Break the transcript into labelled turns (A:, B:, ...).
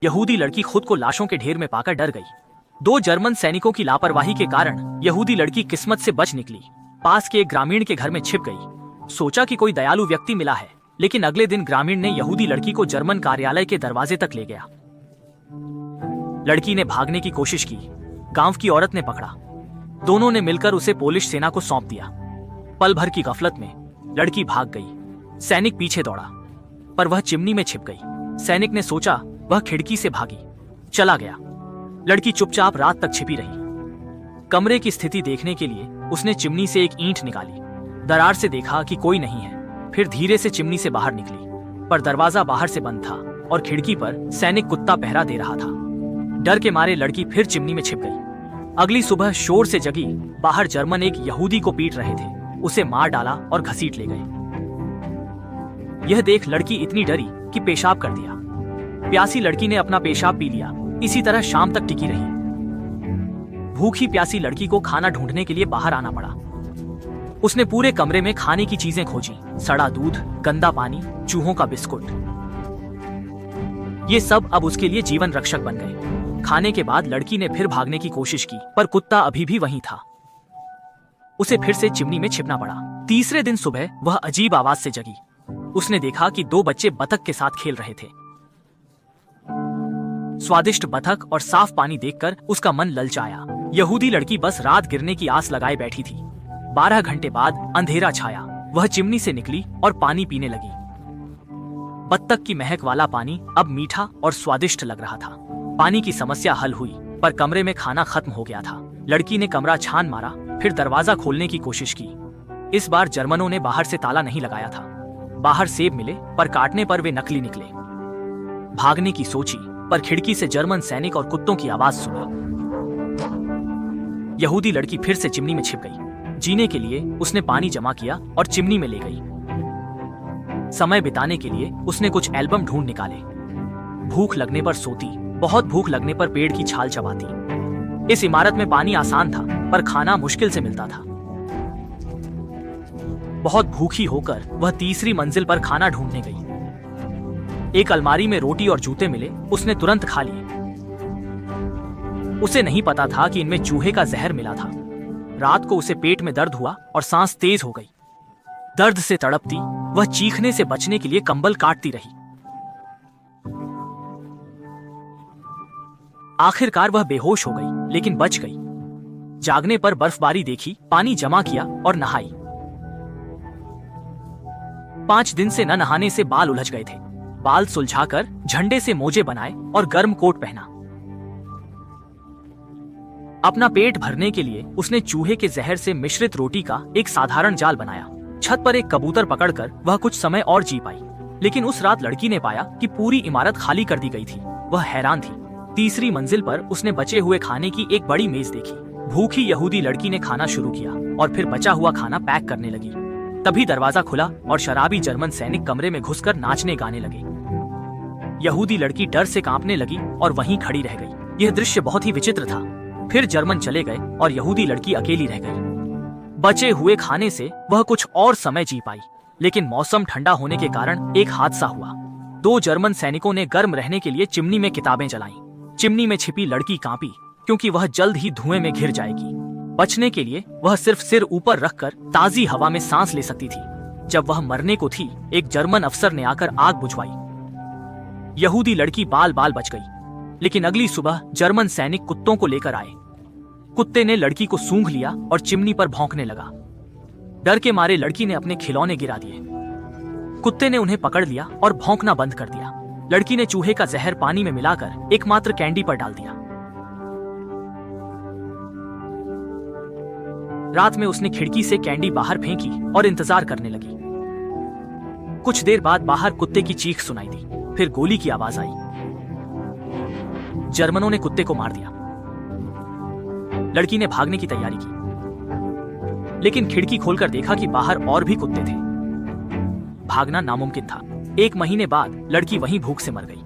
A: यहूदी लड़की खुद को लाशों के ढेर में पाकर डर गई। 2 जर्मन सैनिकों की लापरवाही के कारण यहूदी लड़की किस्मत से बच निकली। पास के एक ग्रामीण के घर में छिप गई। सोचा कि कोई दयालु व्यक्ति मिला है, लेकिन अगले दिन ग्रामीण ने यहूदी लड़की को जर्मन कार्यालय के दरवाजे तक ले गया। लड़की ने भागने की कोशिश की। गांव की औरत ने पकड़ा। दोनों ने मिलकर उसे पोलिश सेना को सौंप दिया। पल भर की गफलत में लड़की भाग गई। सैनिक पीछे दौड़ा, पर वह चिमनी में छिप गई। सैनिक ने सोचा वह खिड़की से भागी, चला गया। लड़की चुपचाप रात तक छिपी रही। कमरे की स्थिति देखने के लिए उसने चिमनी से एक ईंट निकाली। दरार से देखा कि कोई नहीं है। फिर धीरे से चिमनी से बाहर निकली, पर दरवाजा बाहर से बंद था और खिड़की पर सैनिक कुत्ता पहरा दे रहा था। डर के मारे लड़की फिर चिमनी में छिप गई। अगली सुबह शोर से जगी। बाहर जर्मन एक यहूदी को पीट रहे थे। उसे मार डाला और घसीट ले गए। यह देख लड़की इतनी डरी कि पेशाब कर दिया। प्यासी लड़की ने अपना पेशाब पी लिया। इसी तरह शाम तक टिकी रही। भूखी प्यासी लड़की को खाना ढूंढने के लिए बाहर आना पड़ा। उसने पूरे कमरे में खाने की चीजें खोजी। सड़ा दूध, गंदा पानी, चूहों का बिस्कुट। ये सब अब उसके लिए जीवन रक्षक बन गए। खाने के बाद लड़की ने फिर भागने की कोशिश की, पर कुत्ता अभी भी वहीं था। उसे फिर से चिमनी में छिपना पड़ा। तीसरे दिन सुबह वह अजीब आवाज से जगी। उसने देखा कि 2 बच्चे बतख के साथ खेल रहे थे। स्वादिष्ट बतख और साफ पानी देखकर उसका मन ललचाया। यहूदी लड़की बस रात गिरने की आस लगाए बैठी थी। 12 घंटे बाद अंधेरा छाया। वह चिमनी से निकली और पानी पीने लगी। बत्तख की महक वाला पानी अब मीठा और स्वादिष्ट लग रहा था। पानी की समस्या हल हुई, पर कमरे में खाना खत्म हो गया था। लड़की ने कमरा छान मारा, फिर दरवाजा खोलने की कोशिश की। इस बार जर्मनों ने बाहर से ताला नहीं लगाया था। बाहर सेब मिले, पर काटने पर वे नकली निकले। भागने की सोची, पर खिड़की से जर्मन सैनिक और कुत्तों की आवाज सुना। यहूदी लड़की फिर से चिमनी में छिप गई। जीने के लिए उसने पानी जमा किया और चिमनी में ले गई। समय बिताने के लिए उसने कुछ एल्बम ढूंढ निकाले। भूख लगने पर सोती, बहुत भूख लगने पर पेड़ की छाल चबाती। इस इमारत में पानी आसान था, पर खाना मुश्किल से मिलता था। बहुत भूखी होकर वह तीसरी मंजिल पर खाना ढूंढने गई। एक अलमारी में रोटी और जूते मिले। उसने तुरंत खा लिए। उसे नहीं पता था कि इनमें चूहे का जहर मिला था। रात को उसे पेट में दर्द हुआ और सांस तेज हो गई। दर्द से तड़पती वह चीखने से बचने के लिए कंबल काटती रही। आखिरकार वह बेहोश हो गई, लेकिन बच गई। जागने पर बर्फबारी देखी, पानी जमा किया और नहाई। 5 दिन से न नहाने से बाल उलझ गए थे। बाल सुलझाकर झंडे से मोजे बनाए और गर्म कोट पहना। अपना पेट भरने के लिए उसने चूहे के जहर से मिश्रित रोटी का एक साधारण जाल बनाया। छत पर एक कबूतर पकड़कर वह कुछ समय और जी पाई, लेकिन उस रात लड़की ने पाया कि पूरी इमारत खाली कर दी गई थी। वह हैरान थी। तीसरी मंजिल पर उसने बचे हुए खाने की एक बड़ी मेज देखी। भूखी यहूदी लड़की ने खाना शुरू किया और फिर बचा हुआ खाना पैक करने लगी। तभी दरवाजा खुला और शराबी जर्मन सैनिक कमरे में घुसकर नाचने गाने लगे। यहूदी लड़की डर से कांपने लगी और वहीं खड़ी रह गई। यह दृश्य बहुत ही विचित्र था। फिर जर्मन चले गए और यहूदी लड़की अकेली रह गई। बचे हुए खाने से वह कुछ और समय जी पाई, लेकिन मौसम ठंडा होने के कारण एक हादसा हुआ। 2 जर्मन सैनिकों ने गर्म रहने के लिए चिमनी में किताबें जलाईं। चिमनी में छिपी लड़की कांपी, क्योंकि वह जल्द ही धुएं में घिर जाएगी। बचने के लिए वह सिर्फ सिर ऊपर रखकर ताजी हवा में सांस ले सकती थी। जब वह मरने को थी, एक जर्मन अफसर ने आकर आग बुझवाई। यहूदी लड़की बाल बाल बच गई, लेकिन अगली सुबह जर्मन सैनिक कुत्तों को लेकर आए। कुत्ते ने लड़की को सूंघ लिया और चिमनी पर भौंकने लगा। डर के मारे लड़की ने अपने खिलौने गिरा दिए। कुत्ते ने उन्हें पकड़ लिया और भौंकना बंद कर दिया। लड़की ने चूहे का जहर पानी में मिलाकर एकमात्र कैंडी पर डाल दिया। रात में उसने खिड़की से कैंडी बाहर फेंकी और इंतजार करने लगी। कुछ देर बाद बाहर कुत्ते की चीख सुनाई दी। फिर गोली की आवाज आई। जर्मनों ने कुत्ते को मार दिया। लड़की ने भागने की तैयारी की, लेकिन खिड़की खोलकर देखा कि बाहर और भी कुत्ते थे। भागना नामुमकिन था। 1 महीने बाद लड़की वहीं भूख से मर गई।